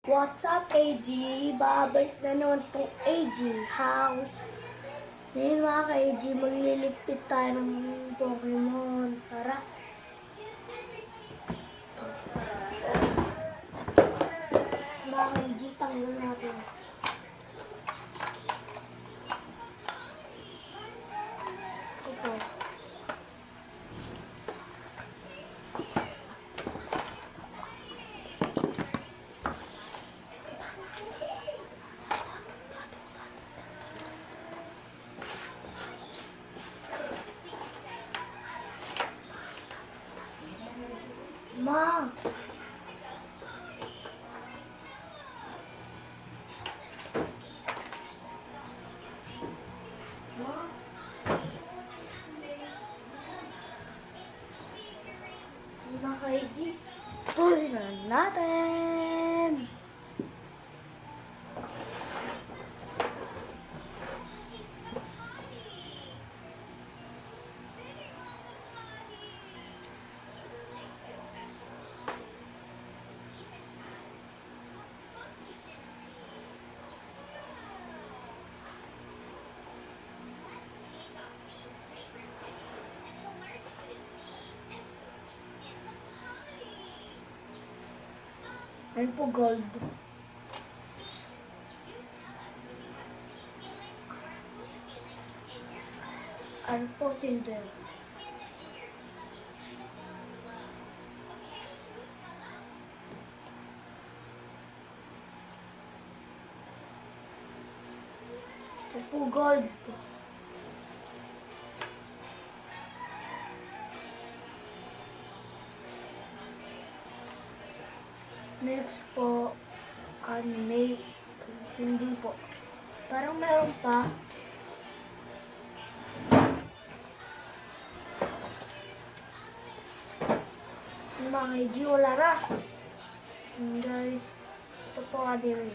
What's up, AG? Babalik na naman tong AG House. Ngayon mga ka-AG, magliligpit tayo ng Pokemon. Tara. Mga ka-AG, tanggal natin. Ito. Ma! Mga ka-AG, tuloy na natin! Ayun po, gold. Ano po, silver. Ito po, gold. Next po, anime. Hindi po. Parang meron pa. Yung mga IG, wala na. Guys, ito po anime.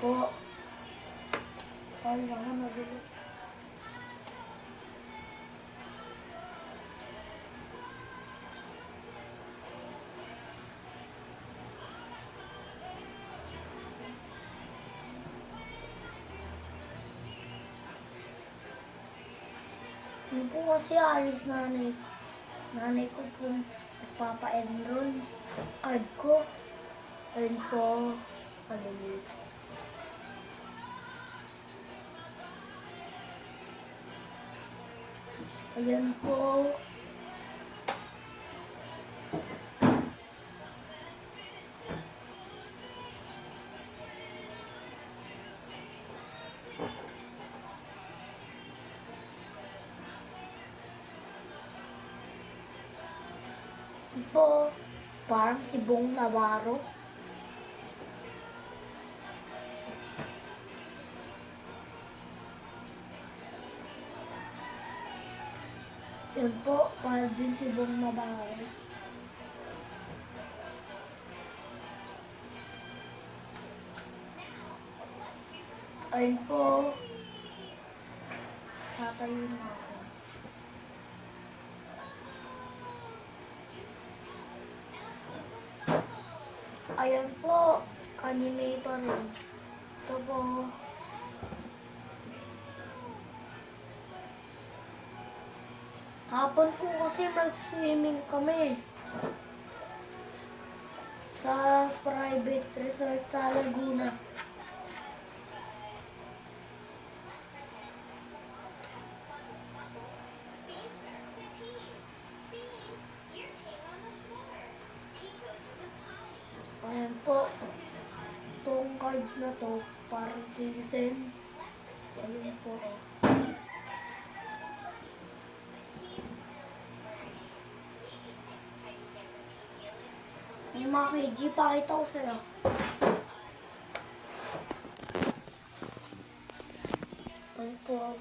Po. Ay, mga magulo. Yun po kasi alis nanay. Nanay ko po nagpapa-enroll. Card ko. Ayun po. Ano yun? Ayan po. Ito, parang si Bong Navarro. Yan po, parang din si Bong Navarro. Ayun po. Tatayo na ako. Ayan po, anime pa rin. Ito po. Kapon po kasi mag-swimming kami. Sa private resort sa Laguna. Ayan po. Itong card na to, parang Tizen. Ayan po. Yung mga KG, pakita ko sa'yo. Ayan po.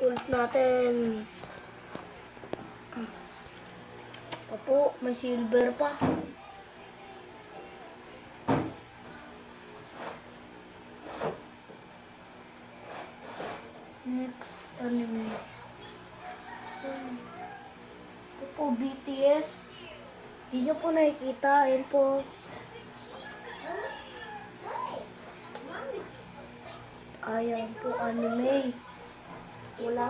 Ulit natin. Ito po, may silver pa. anime. Ito po, BTS. Hindi nyo po nakikita. Ayan po. Ayan po, anime. Wala.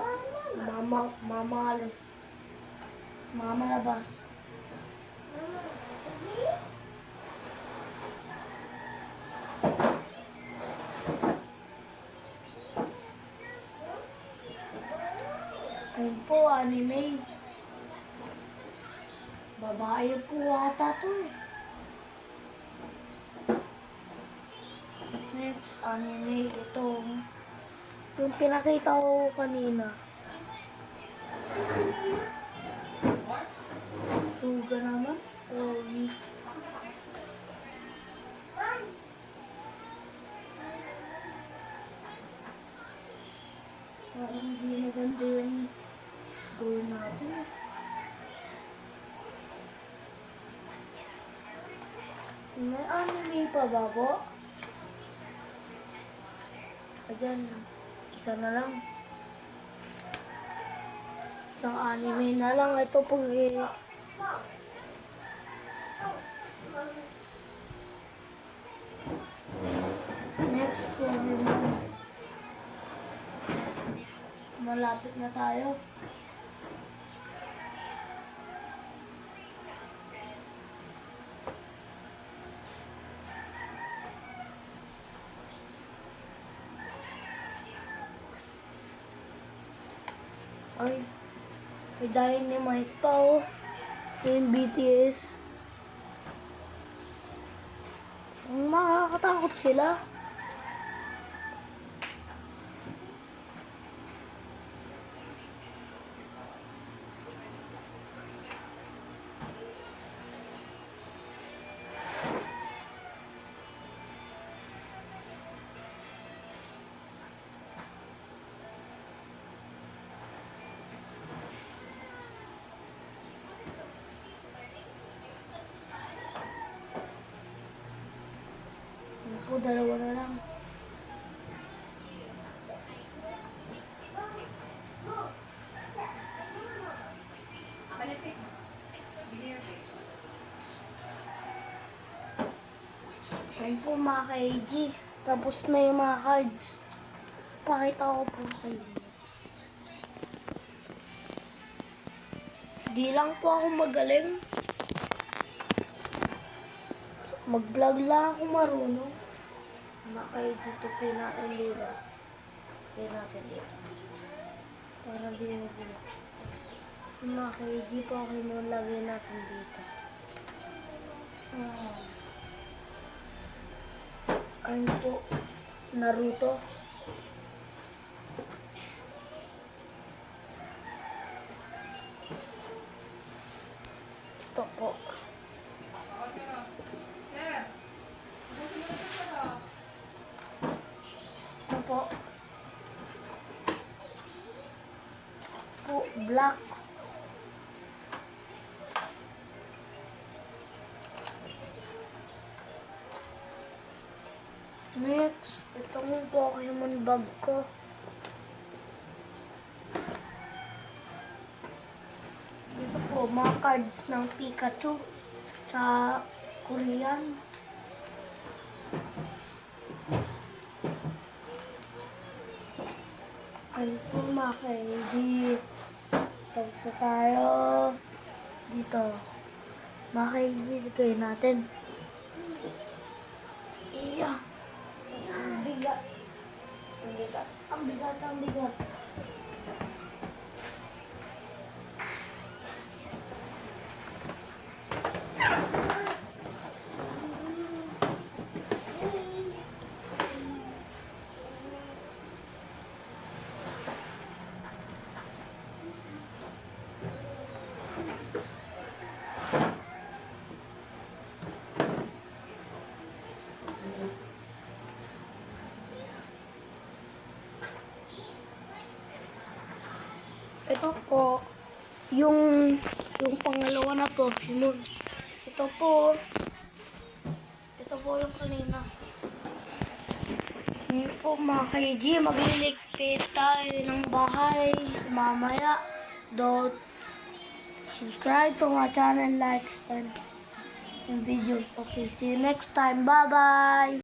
Mamalas. Mamalabas. Ayun po, anime. Babae po ata to eh. Next, anime. Ito. Yung pinakita ko kanina. Suga naman. Parang hindi maganda yung goal natin. May anime pa ba po? Ayan, isa na lang. Isang anime na lang. Ito po next Pokemon. Malapit na tayo. Ay, may Dynamite pa oh. Yung BTS. Makakatakot sila. Ako, dalawa na lang. Ayun po mga ka-AG. Tapos na yung mga cards. Pakita ko po sa inyo. Di lang po ako magaling. Mag-vlog lang ako marunong. Mga ka-AG, ito pinain nila. Kaya natin dito. Para di mo dito. Mga ka-AG po ako nilagay natin dito. Ayun po, Naruto. Ito po. Ito po. Black. Next, itong Pokemon bag ko. Dito po, mga cards ng Pikachu sa Korean. Ayun po mga ka-AG. Tapos na tayo dito. Mga ka-AG, ligay natin. Iya. Ang bigat. Ang bigat. Ang bigat. Ang bigat. Ito po, yung pangalawa na po, yun. Ito po yung kanina. Ayun po mga ka-EG, magliligpit tayo ng bahay mamaya. Don't subscribe to my channel, likes, and videos. Okay, see you next time. Bye-bye!